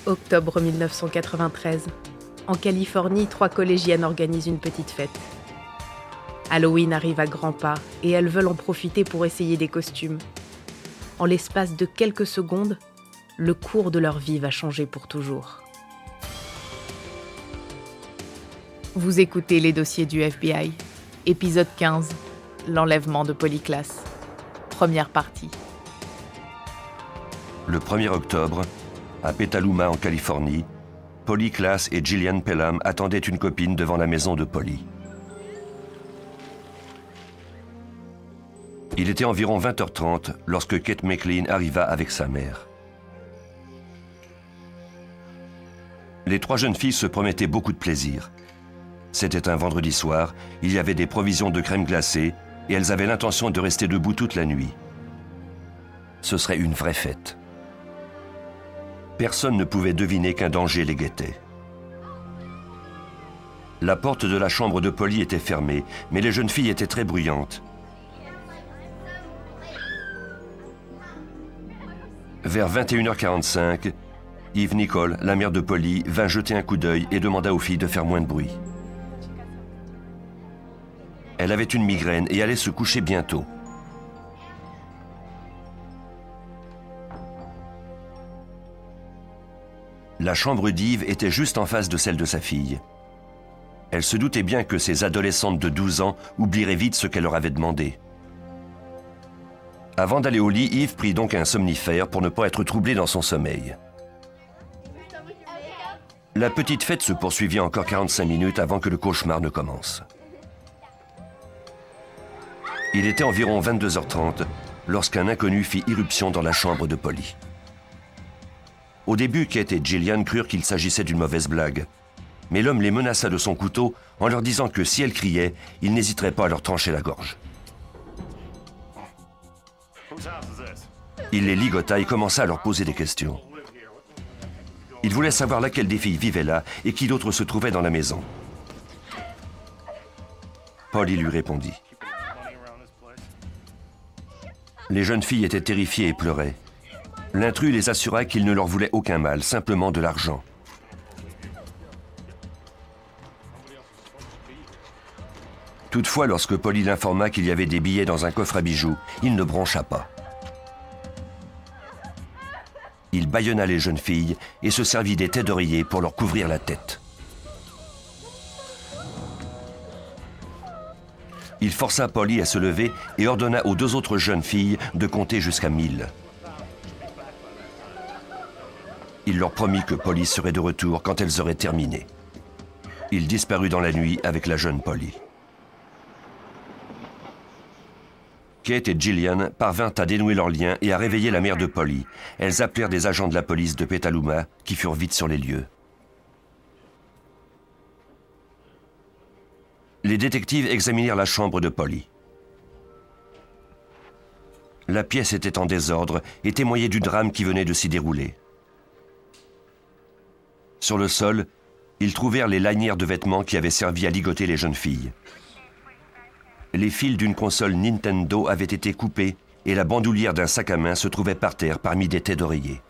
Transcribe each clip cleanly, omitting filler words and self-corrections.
Octobre 1993. En Californie, 3 collégiennes organisent une petite fête. Halloween arrive à grands pas et elles veulent en profiter pour essayer des costumes. En l'espace de quelques secondes, le cours de leur vie va changer pour toujours. Vous écoutez les dossiers du FBI. Épisode 15, l'enlèvement de Polly Klaas. Première partie. Le 1er octobre, à Petaluma en Californie, Polly Klaas et Gillian Pelham attendaient une copine devant la maison de Polly. Il était environ 20h30 lorsque Kate McLean arriva avec sa mère. Les 3 jeunes filles se promettaient beaucoup de plaisir. C'était un vendredi soir, il y avait des provisions de crème glacée et elles avaient l'intention de rester debout toute la nuit. Ce serait une vraie fête. Personne ne pouvait deviner qu'un danger les guettait. La porte de la chambre de Polly était fermée, mais les jeunes filles étaient très bruyantes. Vers 21h45, Eve Nicole, la mère de Polly, vint jeter un coup d'œil et demanda aux filles de faire moins de bruit. Elle avait une migraine et allait se coucher bientôt. La chambre d'Eve était juste en face de celle de sa fille. Elle se doutait bien que ces adolescentes de 12 ans oublieraient vite ce qu'elle leur avait demandé. Avant d'aller au lit, Eve prit donc un somnifère pour ne pas être troublée dans son sommeil. La petite fête se poursuivit encore 45 minutes avant que le cauchemar ne commence. Il était environ 22h30 lorsqu'un inconnu fit irruption dans la chambre de Polly. Au début, Kate et Gillian crurent qu'il s'agissait d'une mauvaise blague. Mais l'homme les menaça de son couteau en leur disant que si elles criaient, il n'hésiterait pas à leur trancher la gorge. Il les ligota et commença à leur poser des questions. Il voulait savoir laquelle des filles vivait là et qui d'autre se trouvait dans la maison. Polly lui répondit. Les jeunes filles étaient terrifiées et pleuraient. L'intrus les assura qu'il ne leur voulait aucun mal, simplement de l'argent. Toutefois, lorsque Polly l'informa qu'il y avait des billets dans un coffre à bijoux, il ne broncha pas. Il bâillonna les jeunes filles et se servit des têtes d'oreiller pour leur couvrir la tête. Il força Polly à se lever et ordonna aux 2 autres jeunes filles de compter jusqu'à 1000. Il leur promit que Polly serait de retour quand elles auraient terminé. Il disparut dans la nuit avec la jeune Polly. Kate et Gillian parvinrent à dénouer leurs liens et à réveiller la mère de Polly. Elles appelèrent des agents de la police de Petaluma qui furent vite sur les lieux. Les détectives examinèrent la chambre de Polly. La pièce était en désordre et témoignait du drame qui venait de s'y dérouler. Sur le sol, ils trouvèrent les lanières de vêtements qui avaient servi à ligoter les jeunes filles. Les fils d'une console Nintendo avaient été coupés et la bandoulière d'un sac à main se trouvait par terre parmi des têtes d'oreiller.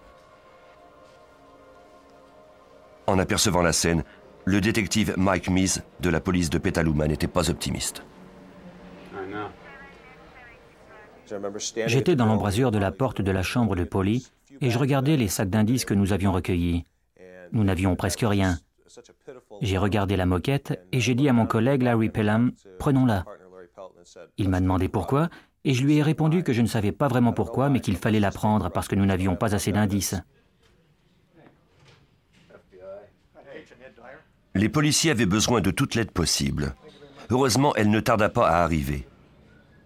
En apercevant la scène, le détective Mike Meese de la police de Petaluma n'était pas optimiste. J'étais dans l'embrasure de la porte de la chambre de Polly et je regardais les sacs d'indices que nous avions recueillis. Nous n'avions presque rien. J'ai regardé la moquette et j'ai dit à mon collègue Larry Pelham, « Prenons-la ». Il m'a demandé pourquoi et je lui ai répondu que je ne savais pas vraiment pourquoi, mais qu'il fallait la prendre parce que nous n'avions pas assez d'indices. Les policiers avaient besoin de toute l'aide possible. Heureusement, elle ne tarda pas à arriver.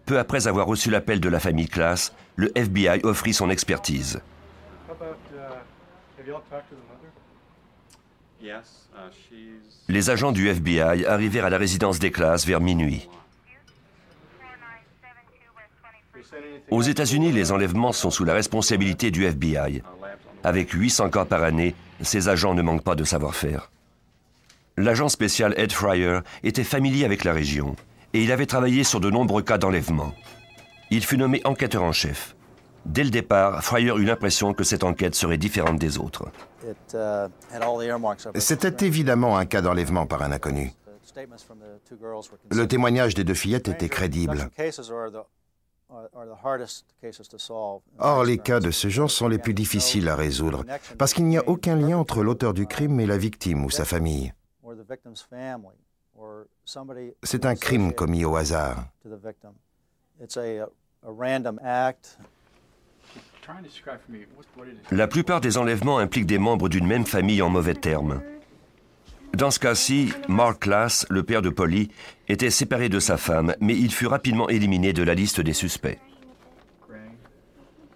Peu après avoir reçu l'appel de la famille Klaas, le FBI offrit son expertise. Les agents du FBI arrivèrent à la résidence des Klaas vers minuit. Aux États-Unis, les enlèvements sont sous la responsabilité du FBI. Avec 800 cas par année, ces agents ne manquent pas de savoir-faire. L'agent spécial Ed Fryer était familier avec la région et il avait travaillé sur de nombreux cas d'enlèvement. Il fut nommé enquêteur en chef. Dès le départ, Fryer eut l'impression que cette enquête serait différente des autres. C'était évidemment un cas d'enlèvement par un inconnu. Le témoignage des deux fillettes était crédible. Or, les cas de ce genre sont les plus difficiles à résoudre, parce qu'il n'y a aucun lien entre l'auteur du crime et la victime ou sa famille. C'est un crime commis au hasard. La plupart des enlèvements impliquent des membres d'une même famille en mauvais termes. Dans ce cas-ci, Mark Klass, le père de Polly, était séparé de sa femme, mais il fut rapidement éliminé de la liste des suspects.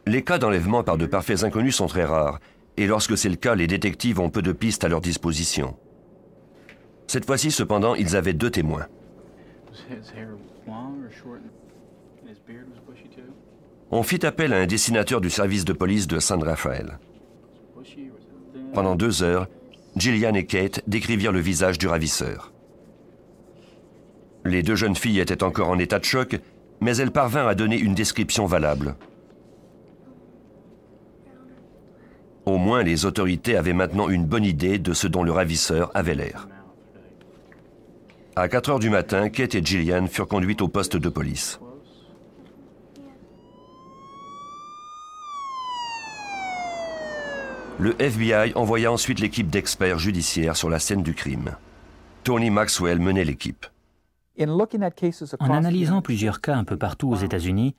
Les cas d'enlèvement par de parfaits inconnus sont très rares, et lorsque c'est le cas, les détectives ont peu de pistes à leur disposition. Cette fois-ci, cependant, ils avaient 2 témoins. On fit appel à un dessinateur du service de police de San Rafael. Pendant 2 heures, Gillian et Kate décrivirent le visage du ravisseur. Les 2 jeunes filles étaient encore en état de choc, mais elles parvinrent à donner une description valable. Au moins, les autorités avaient maintenant une bonne idée de ce dont le ravisseur avait l'air. À 4 heures du matin, Kate et Gillian furent conduites au poste de police. Le FBI envoya ensuite l'équipe d'experts judiciaires sur la scène du crime. Tony Maxwell menait l'équipe. En analysant plusieurs cas un peu partout aux États-Unis,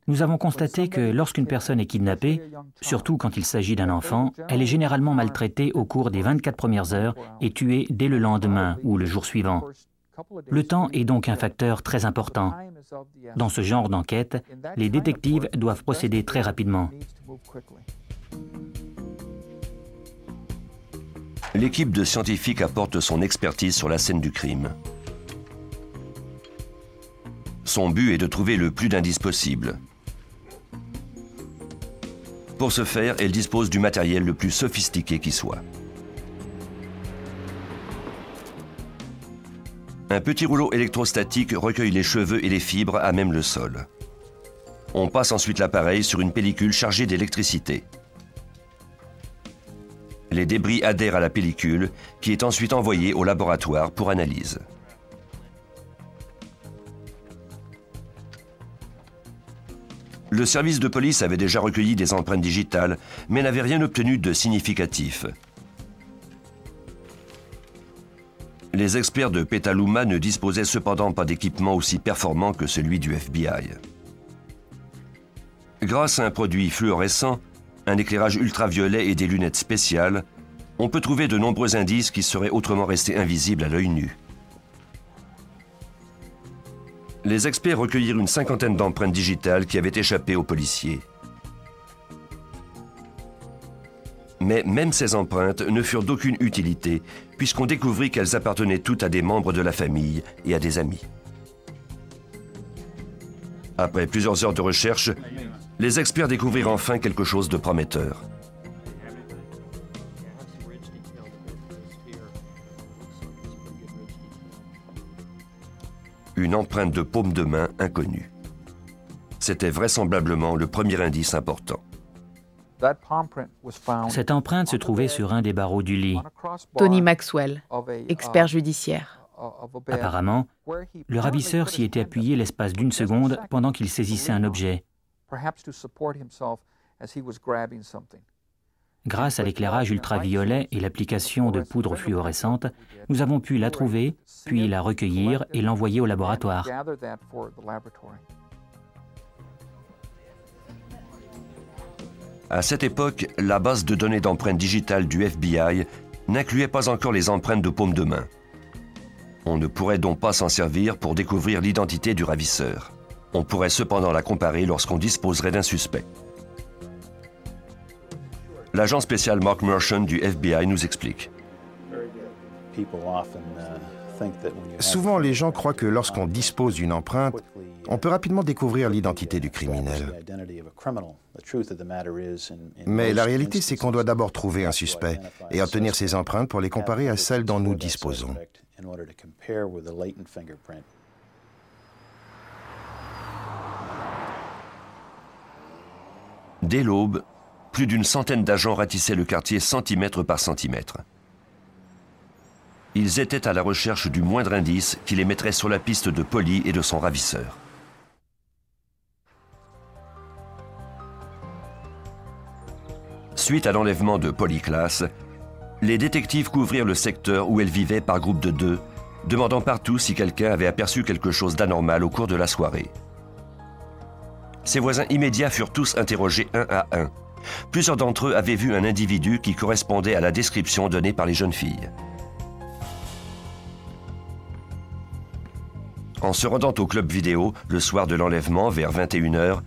nous avons constaté que lorsqu'une personne est kidnappée, surtout quand il s'agit d'un enfant, elle est généralement maltraitée au cours des 24 premières heures et tuée dès le lendemain ou le jour suivant. Le temps est donc un facteur très important. Dans ce genre d'enquête, les détectives doivent procéder très rapidement. L'équipe de scientifiques apporte son expertise sur la scène du crime. Son but est de trouver le plus d'indices possible. Pour ce faire, elle dispose du matériel le plus sophistiqué qui soit. Un petit rouleau électrostatique recueille les cheveux et les fibres à même le sol. On passe ensuite l'appareil sur une pellicule chargée d'électricité. Les débris adhèrent à la pellicule, qui est ensuite envoyée au laboratoire pour analyse. Le service de police avait déjà recueilli des empreintes digitales, mais n'avait rien obtenu de significatif. Les experts de Petaluma ne disposaient cependant pas d'équipement aussi performant que celui du FBI. Grâce à un produit fluorescent, un éclairage ultraviolet et des lunettes spéciales, on peut trouver de nombreux indices qui seraient autrement restés invisibles à l'œil nu. Les experts recueillirent une 50aine d'empreintes digitales qui avaient échappé aux policiers. Mais même ces empreintes ne furent d'aucune utilité, puisqu'on découvrit qu'elles appartenaient toutes à des membres de la famille et à des amis. Après plusieurs heures de recherche, les experts découvrirent enfin quelque chose de prometteur. Une empreinte de paume de main inconnue. C'était vraisemblablement le premier indice important. Cette empreinte se trouvait sur un des barreaux du lit. Tony Maxwell, expert judiciaire. Apparemment, le ravisseur s'y était appuyé l'espace d'1 seconde pendant qu'il saisissait un objet. Grâce à l'éclairage ultraviolet et l'application de poudre fluorescente, nous avons pu la trouver, puis la recueillir et l'envoyer au laboratoire. À cette époque, la base de données d'empreintes digitales du FBI n'incluait pas encore les empreintes de paume de main. On ne pourrait donc pas s'en servir pour découvrir l'identité du ravisseur. On pourrait cependant la comparer lorsqu'on disposerait d'un suspect. L'agent spécial Mark Mershon du FBI nous explique. Souvent, les gens croient que lorsqu'on dispose d'une empreinte, on peut rapidement découvrir l'identité du criminel. Mais la réalité, c'est qu'on doit d'abord trouver un suspect et obtenir ses empreintes pour les comparer à celles dont nous disposons. Dès l'aube, plus d'une centaine d'agents ratissaient le quartier centimètre par centimètre. Ils étaient à la recherche du moindre indice qui les mettrait sur la piste de Polly et de son ravisseur. Suite à l'enlèvement de Polly Klaas, les détectives couvrirent le secteur où elle vivait par groupe de 2, demandant partout si quelqu'un avait aperçu quelque chose d'anormal au cours de la soirée. Ses voisins immédiats furent tous interrogés un à un. Plusieurs d'entre eux avaient vu un individu qui correspondait à la description donnée par les jeunes filles. En se rendant au club vidéo le soir de l'enlèvement vers 21h,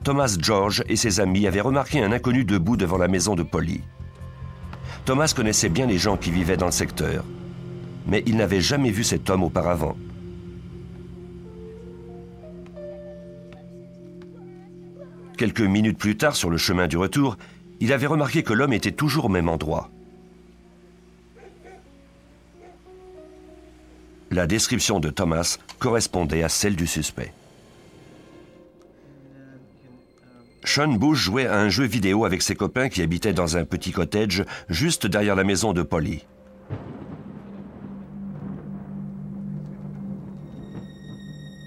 Thomas George et ses amis avaient remarqué un inconnu debout devant la maison de Polly. Thomas connaissait bien les gens qui vivaient dans le secteur, mais il n'avait jamais vu cet homme auparavant. Quelques minutes plus tard, sur le chemin du retour, il avait remarqué que l'homme était toujours au même endroit. La description de Thomas correspondait à celle du suspect. Sean Bush jouait à un jeu vidéo avec ses copains qui habitaient dans un petit cottage juste derrière la maison de Polly.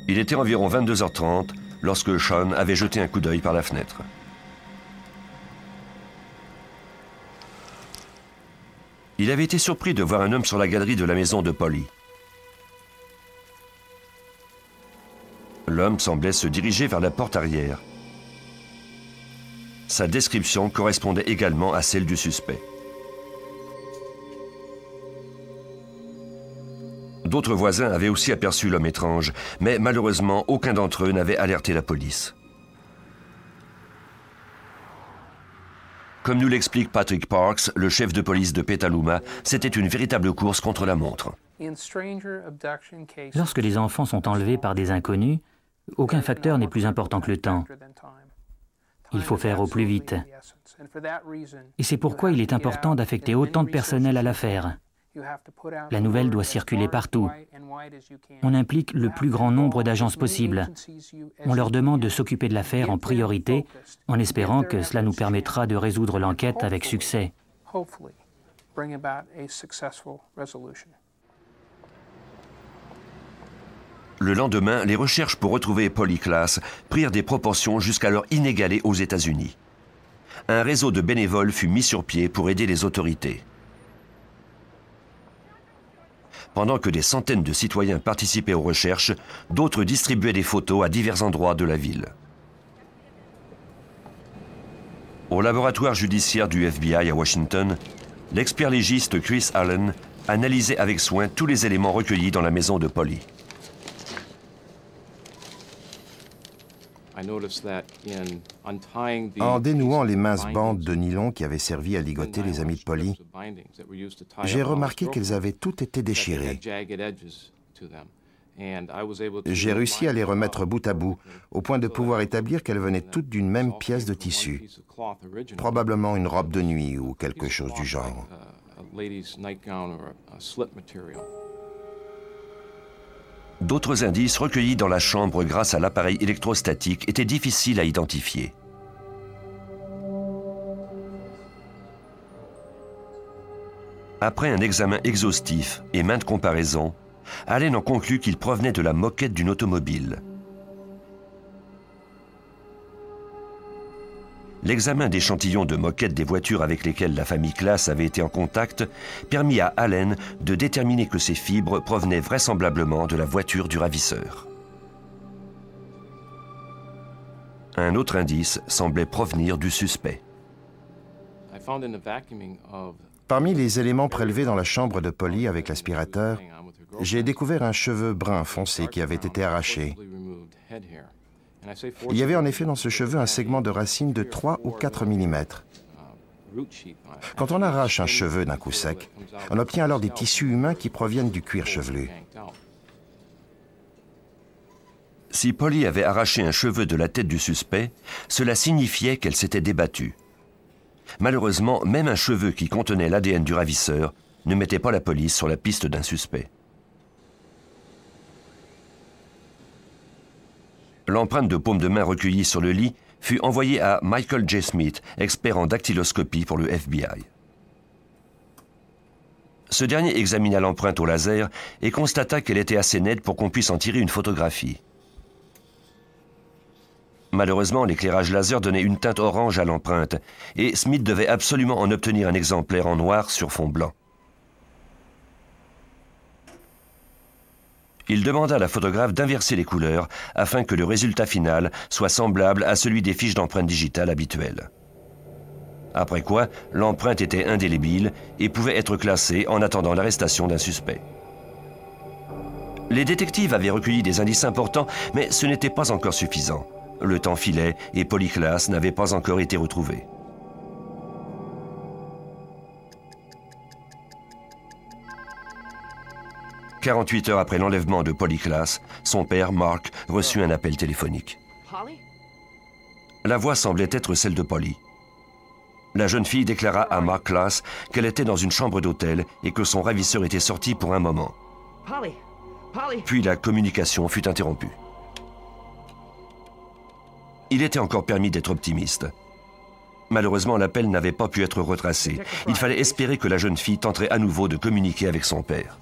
Il était environ 22h30 lorsque Sean avait jeté un coup d'œil par la fenêtre. Il avait été surpris de voir un homme sur la galerie de la maison de Polly. L'homme semblait se diriger vers la porte arrière. Sa description correspondait également à celle du suspect. D'autres voisins avaient aussi aperçu l'homme étrange, mais malheureusement, aucun d'entre eux n'avait alerté la police. Comme nous l'explique Patrick Parks, le chef de police de Petaluma, c'était une véritable course contre la montre. Lorsque les enfants sont enlevés par des inconnus, aucun facteur n'est plus important que le temps. Il faut faire au plus vite. Et c'est pourquoi il est important d'affecter autant de personnel à l'affaire. La nouvelle doit circuler partout. On implique le plus grand nombre d'agences possible. On leur demande de s'occuper de l'affaire en priorité, en espérant que cela nous permettra de résoudre l'enquête avec succès. Le lendemain, les recherches pour retrouver Polly Klaas prirent des proportions jusqu'alors inégalées aux États-Unis. Un réseau de bénévoles fut mis sur pied pour aider les autorités. Pendant que des centaines de citoyens participaient aux recherches, d'autres distribuaient des photos à divers endroits de la ville. Au laboratoire judiciaire du FBI à Washington, l'expert légiste Chris Allen analysait avec soin tous les éléments recueillis dans la maison de Polly. En dénouant les minces bandes de nylon qui avaient servi à ligoter les amis de Polly, j'ai remarqué qu'elles avaient toutes été déchirées. J'ai réussi à les remettre bout à bout, au point de pouvoir établir qu'elles venaient toutes d'une même pièce de tissu, probablement une robe de nuit ou quelque chose du genre. D'autres indices recueillis dans la chambre grâce à l'appareil électrostatique étaient difficiles à identifier. Après un examen exhaustif et maintes comparaisons, Allen en conclut qu'il provenait de la moquette d'une automobile. L'examen d'échantillons de moquettes des voitures avec lesquelles la famille Klaas avait été en contact permit à Allen de déterminer que ces fibres provenaient vraisemblablement de la voiture du ravisseur. Un autre indice semblait provenir du suspect. Parmi les éléments prélevés dans la chambre de Polly avec l'aspirateur, j'ai découvert un cheveu brun foncé qui avait été arraché. Il y avait en effet dans ce cheveu un segment de racine de 3 ou 4 mm. Quand on arrache un cheveu d'un coup sec, on obtient alors des tissus humains qui proviennent du cuir chevelu. Si Polly avait arraché un cheveu de la tête du suspect, cela signifiait qu'elle s'était débattue. Malheureusement, même un cheveu qui contenait l'ADN du ravisseur ne mettait pas la police sur la piste d'un suspect. L'empreinte de paume de main recueillie sur le lit fut envoyé à Michael J. Smith, expert en dactyloscopie pour le FBI. Ce dernier examina l'empreinte au laser et constata qu'elle était assez nette pour qu'on puisse en tirer une photographie. Malheureusement, l'éclairage laser donnait une teinte orange à l'empreinte et Smith devait absolument en obtenir un exemplaire en noir sur fond blanc. Il demanda à la photographe d'inverser les couleurs afin que le résultat final soit semblable à celui des fiches d'empreinte digitale habituelles. Après quoi, l'empreinte était indélébile et pouvait être classée en attendant l'arrestation d'un suspect. Les détectives avaient recueilli des indices importants, mais ce n'était pas encore suffisant. Le temps filait et Polly Klaas n'avait pas encore été retrouvé. « 48 heures après l'enlèvement de Polly Klaas, son père, Mark, reçut un appel téléphonique. La voix semblait être celle de Polly. La jeune fille déclara à Mark Klaas qu'elle était dans une chambre d'hôtel et que son ravisseur était sorti pour un moment. Puis la communication fut interrompue. Il était encore permis d'être optimiste. Malheureusement, l'appel n'avait pas pu être retracé. Il fallait espérer que la jeune fille tenterait à nouveau de communiquer avec son père.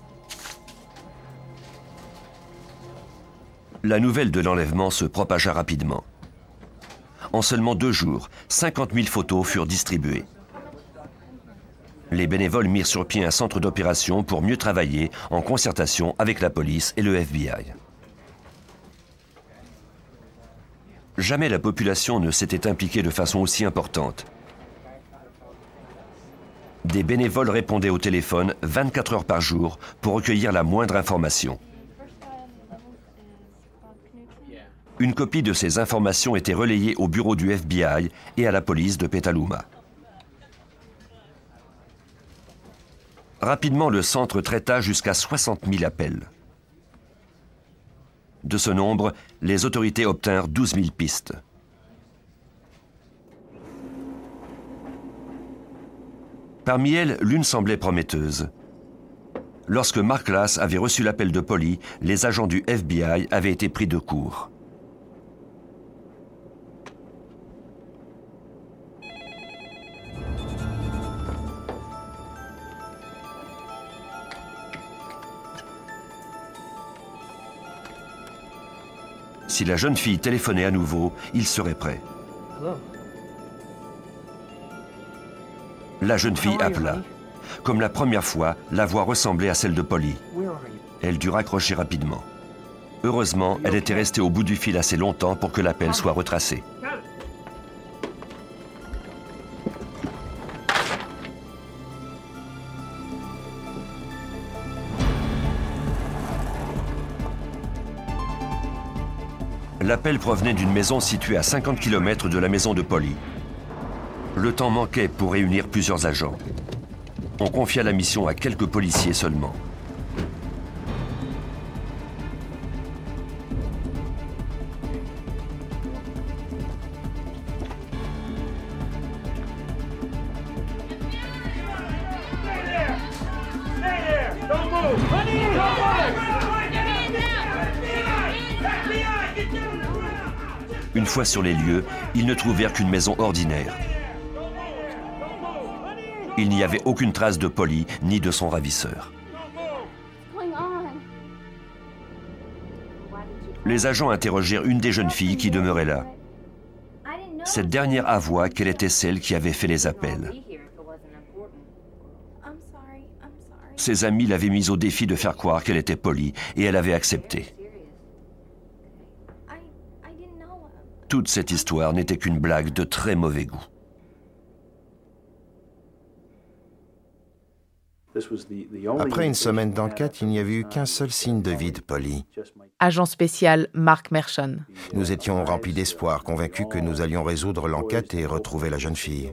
La nouvelle de l'enlèvement se propagea rapidement. En seulement 2 jours, 50 000 photos furent distribuées. Les bénévoles mirent sur pied un centre d'opération pour mieux travailler en concertation avec la police et le FBI. Jamais la population ne s'était impliquée de façon aussi importante. Des bénévoles répondaient au téléphone 24 heures par jour pour recueillir la moindre information. Une copie de ces informations était relayée au bureau du FBI et à la police de Petaluma. Rapidement, le centre traita jusqu'à 60 000 appels. De ce nombre, les autorités obtinrent 12 000 pistes. Parmi elles, l'une semblait prometteuse. Lorsque Mark Klaas avait reçu l'appel de Polly, les agents du FBI avaient été pris de court. Si la jeune fille téléphonait à nouveau, il serait prêt. La jeune fille appela. Comme la première fois, la voix ressemblait à celle de Polly. Elle dut raccrocher rapidement. Heureusement, elle était restée au bout du fil assez longtemps pour que l'appel soit retracé. L'appel provenait d'une maison située à 50 km de la maison de Polly. Le temps manquait pour réunir plusieurs agents. On confia la mission à quelques policiers seulement. Une fois sur les lieux, ils ne trouvèrent qu'une maison ordinaire. Il n'y avait aucune trace de Polly ni de son ravisseur. Les agents interrogèrent une des jeunes filles qui demeurait là. Cette dernière avoua qu'elle était celle qui avait fait les appels. Ses amis l'avaient mise au défi de faire croire qu'elle était Polly et elle avait accepté. Toute cette histoire n'était qu'une blague de très mauvais goût. Après une semaine d'enquête, il n'y avait eu qu'un seul signe de vie de Polly. Agent spécial Mark Mershon. Nous étions remplis d'espoir, convaincus que nous allions résoudre l'enquête et retrouver la jeune fille.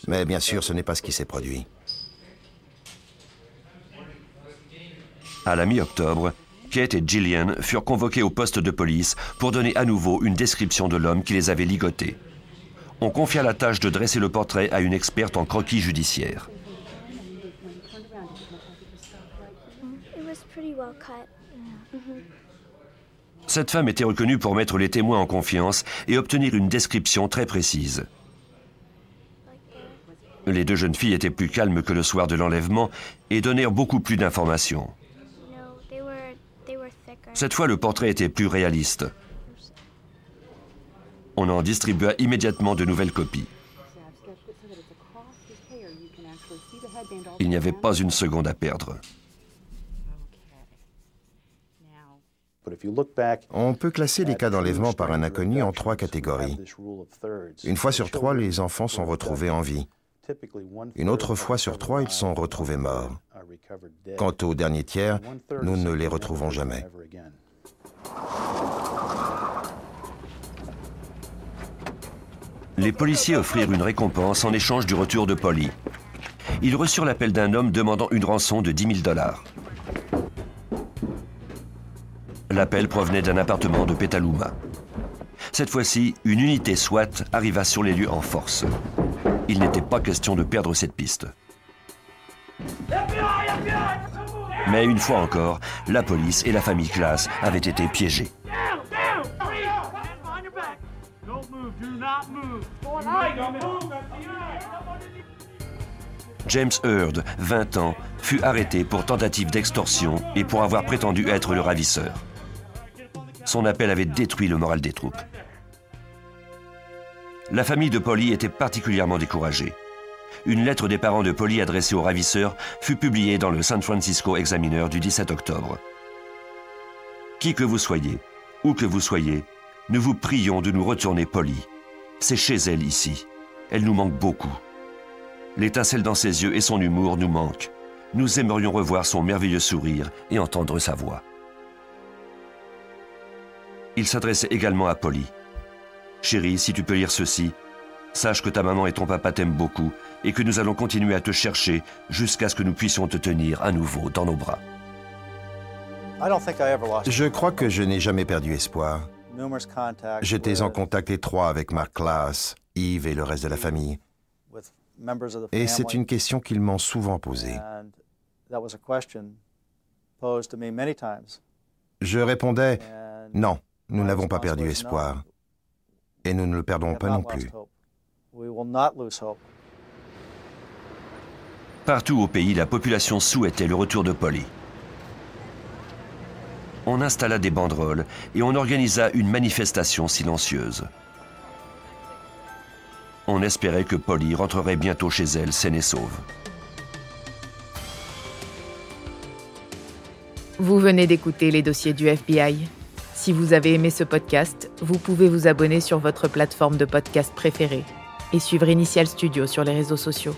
Mais bien sûr, ce n'est pas ce qui s'est produit. À la mi-octobre, Kate et Gillian furent convoqués au poste de police pour donner à nouveau une description de l'homme qui les avait ligotés. On confia la tâche de dresser le portrait à une experte en croquis judiciaire. Cette femme était reconnue pour mettre les témoins en confiance et obtenir une description très précise. Les deux jeunes filles étaient plus calmes que le soir de l'enlèvement et donnèrent beaucoup plus d'informations. Cette fois, le portrait était plus réaliste. On en distribua immédiatement de nouvelles copies. Il n'y avait pas une seconde à perdre. On peut classer les cas d'enlèvement par un inconnu en 3 catégories. Une fois sur 3, les enfants sont retrouvés en vie. Une autre fois sur 3, ils sont retrouvés morts. Quant au dernier tiers, nous ne les retrouvons jamais. Les policiers offrirent une récompense en échange du retour de Polly. Ils reçurent l'appel d'un homme demandant une rançon de $10 000. L'appel provenait d'un appartement de Petaluma. Cette fois-ci, une unité SWAT arriva sur les lieux en force. Il n'était pas question de perdre cette piste. Mais une fois encore, la police et la famille Class avaient été piégés. James Heard, 20 ans, fut arrêté pour tentative d'extorsion et pour avoir prétendu être le ravisseur. Son appel avait détruit le moral des troupes. La famille de Polly était particulièrement découragée. Une lettre des parents de Polly adressée au ravisseur fut publiée dans le San Francisco Examiner du 17 octobre. Qui que vous soyez, où que vous soyez, nous vous prions de nous retourner Polly. C'est chez elle ici. Elle nous manque beaucoup. L'étincelle dans ses yeux et son humour nous manquent. Nous aimerions revoir son merveilleux sourire et entendre sa voix. Il s'adressait également à Polly. « Chérie, si tu peux lire ceci, sache que ta maman et ton papa t'aiment beaucoup et que nous allons continuer à te chercher jusqu'à ce que nous puissions te tenir à nouveau dans nos bras. » Je crois que je n'ai jamais perdu espoir. J'étais en contact étroit avec Mark Class, Yves et le reste de la famille. Et c'est une question qu'ils m'ont souvent posée. Je répondais, non, nous n'avons pas perdu espoir. Et nous ne le perdrons pas non plus. Partout au pays, la population souhaitait le retour de Polly. On installa des banderoles et on organisa une manifestation silencieuse. On espérait que Polly rentrerait bientôt chez elle, saine et sauve. Vous venez d'écouter les dossiers du FBI. Si vous avez aimé ce podcast, vous pouvez vous abonner sur votre plateforme de podcast préférée et suivre Initial Studio sur les réseaux sociaux.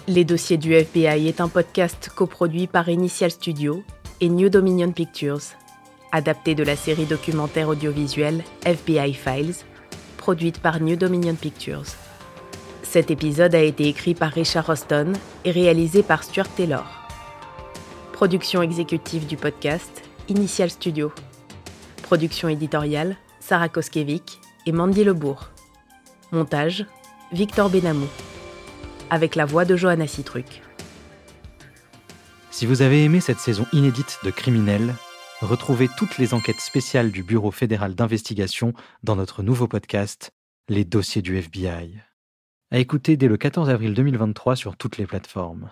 Les dossiers du FBI est un podcast coproduit par Initial Studio et New Dominion Pictures, adapté de la série documentaire audiovisuelle FBI Files, produite par New Dominion Pictures. Cet épisode a été écrit par Richard Roston et réalisé par Stuart Taylor. Production exécutive du podcast, Initial Studio. Production éditoriale, Sarah Koskiewicz et Mandy Lebourg. Montage, Victor Benamou. Avec la voix de Johanna Citruc. Si vous avez aimé cette saison inédite de Criminels, retrouvez toutes les enquêtes spéciales du Bureau fédéral d'investigation dans notre nouveau podcast, Les dossiers du FBI. À écouter dès le 14 avril 2023 sur toutes les plateformes.